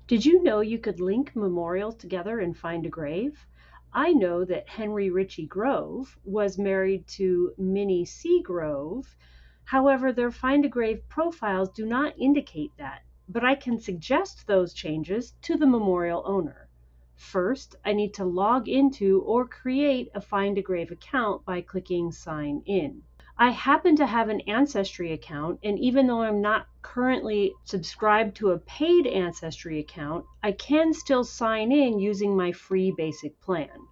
Did you know you could link memorials together and find a grave? I know that Henry Ritchie Grove was married to Minnie C. Grove. However, their Find a Grave profiles do not indicate that, but I can suggest those changes to the memorial owner. First, I need to log into or create a Find a Grave account by clicking Sign In. I happen to have an Ancestry account, and even though I'm not currently subscribed to a paid Ancestry account, I can still sign in using my free basic plan.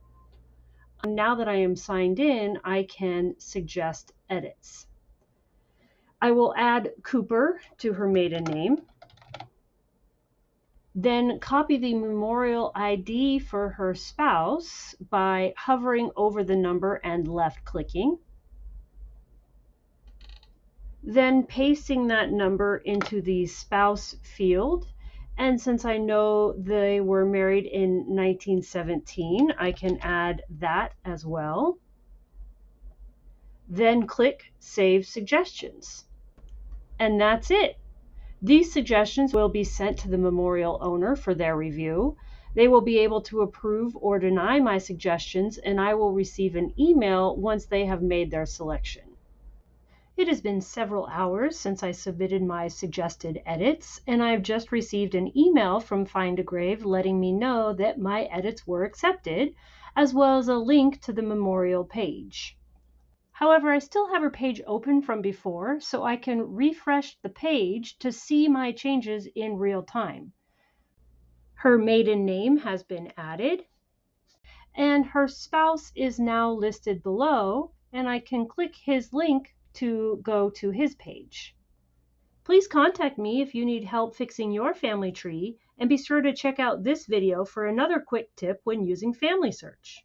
Now that I am signed in, I can suggest edits. I will add Cooper to her maiden name, then copy the memorial ID for her spouse by hovering over the number and left clicking, then pasting that number into the spouse field. And since I know they were married in 1917, I can add that as well. Then click Save Suggestions. And that's it. These suggestions will be sent to the memorial owner for their review. They will be able to approve or deny my suggestions, and I will receive an email once they have made their selection. It has been several hours since I submitted my suggested edits, and I've just received an email from Findagrave letting me know that my edits were accepted, as well as a link to the memorial page. However, I still have her page open from before, so I can refresh the page to see my changes in real time. Her maiden name has been added, and her spouse is now listed below, and I can click his link to go to his page. Please contact me if you need help fixing your family tree, and be sure to check out this video for another quick tip when using Family Search.